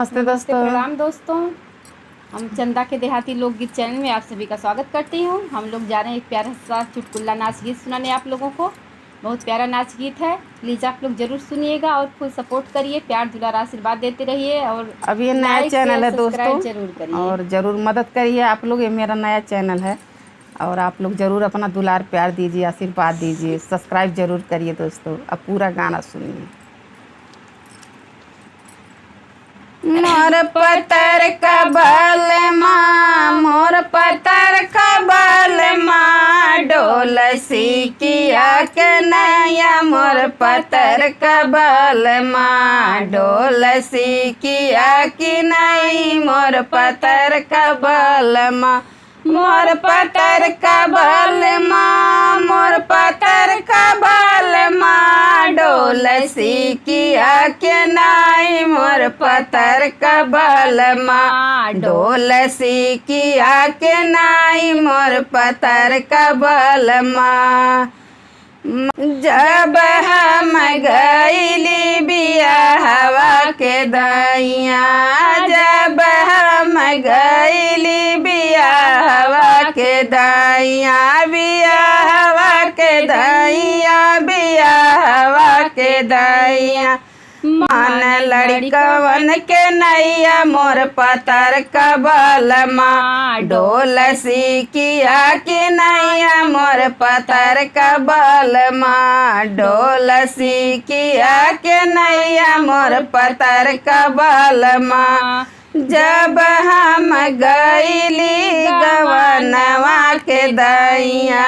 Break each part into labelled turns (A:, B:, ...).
A: नमस्ते
B: नमस्ते,
A: दोस्तों।
B: प्रणाम दोस्तों। हम चंदा के देहाती लोकगीत चैनल में आप सभी का स्वागत करती हूँ। हम लोग जा रहे हैं एक प्यारा सा चुटकुला नाच गीत सुनाने आप लोगों को। बहुत प्यारा नाच गीत है, प्लीज़ आप लोग ज़रूर सुनिएगा और फुल सपोर्ट करिए, प्यार दुलार आशीर्वाद देते रहिए और
A: अब ये नया
B: लाइक
A: चैनल
B: शेयर
A: है दोस्तों,
B: सब्सक्राइब ज़रूर करिए।
A: और ज़रूर मदद करिए आप लोग। ये मेरा नया चैनल है और आप लोग ज़रूर अपना दुलार प्यार दीजिए, आशीर्वाद दीजिए, सब्सक्राइब ज़रूर करिए दोस्तों। अब पूरा गाना सुनिए। मोर पतर का बल माँ, मोर पतर का बल माँ, डोल सीकिया के नैया। मोर पतर का बल माँ, डोल सीकिया की नहीं। मोर पतर का बल माँ, मोर पतर का बल माँ, मोर पतर का बल माँ, डोल सीकिया के नाई। मोर पतर का बल माँ, डोल सीकिया के नाई। मोर पतर का बल माँ, जब हम गईली बियाहवा के दैया, जब हम गईली बियाहवा के दैया, बियाहवा के दैया, बियाहवा के दैया। मान लड़कवन के नैया, मोर पतर का बल माँ, डोल सीकिया के नैया। मोर पतर का बल माँ, डोल सीकिया के नैया। मोर पतर का बल माँ, जब हम गईली गवनवा के दैया,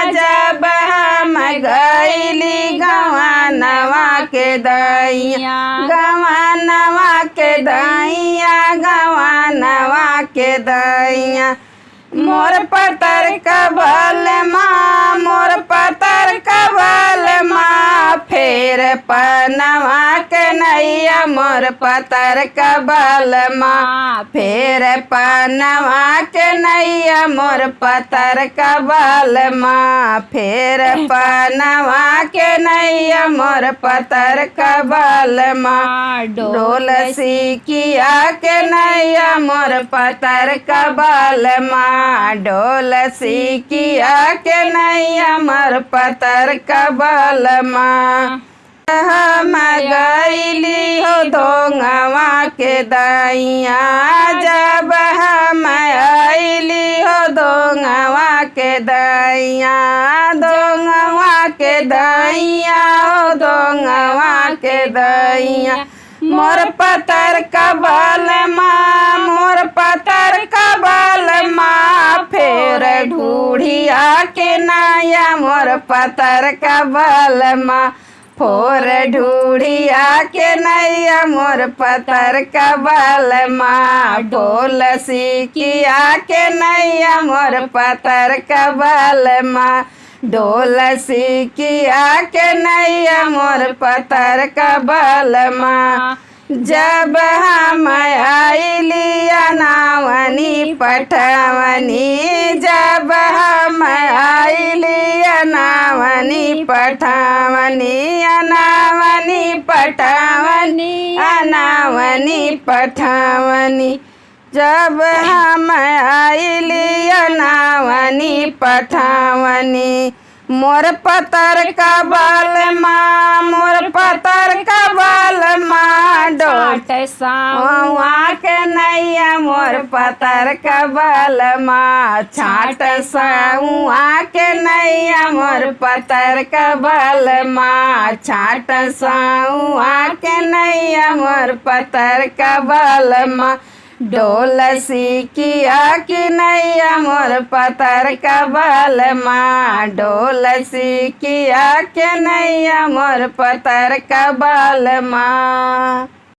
A: जब हम गईली गवनवा के दैया, गवनवा के दैया, गवनवा के दैया। मोर पतर का बल माँ, मोर पतर का बल माँ, फेर पनवा के नैया। मोर पतर का बल माँ, फेर पनवा के नैया। मोर पतर का बल माँ, फेर पनवा के नैया। मोर पतर का बल माँ, डोल सीकिया के नैया। मोर पतर का बल माँ, डोल सीकिया के नैया। मोर पतर का बल माँ, हम गईली हो दोंगवा के दैया, जब हम आईली हो दोंगवा के दैया, दोंगवा के दैया, हो दोंगवा के दैया। मोर पतर का बल माँ, मोर पतर का बल माँ, फेर ढूढ़िया के नैया। मोर पतर का बल माँ, फोर ढूढ़िया के नैया। मोर पतर का बल माँ, डोल सीकिया के नैया। मोर पतर का बल माँ, डोल सीकिया के नैया। मोर पतर का बल माँ, जब हम आईली अनावनी पठवनी, जब हम आईली अनावनी पठवनी, अनावनी पठवनी, अनावनी पठवनी। जब हम आईली अनावनी पठवनी, मोर पतर का बल माँ, मोर पतर का बल माँ, डोट सावा के नैया। मोर पतर का बल माँ, छाट सावा के नैया। मोर पतर का बल माँ, छाट सावा के नैया। मोर पतर का बल माँ, डोल सीकिया की नैया। मोर पतर का बल माँ, डोल सीकिया के नैया। मोर पतर का बल माँ।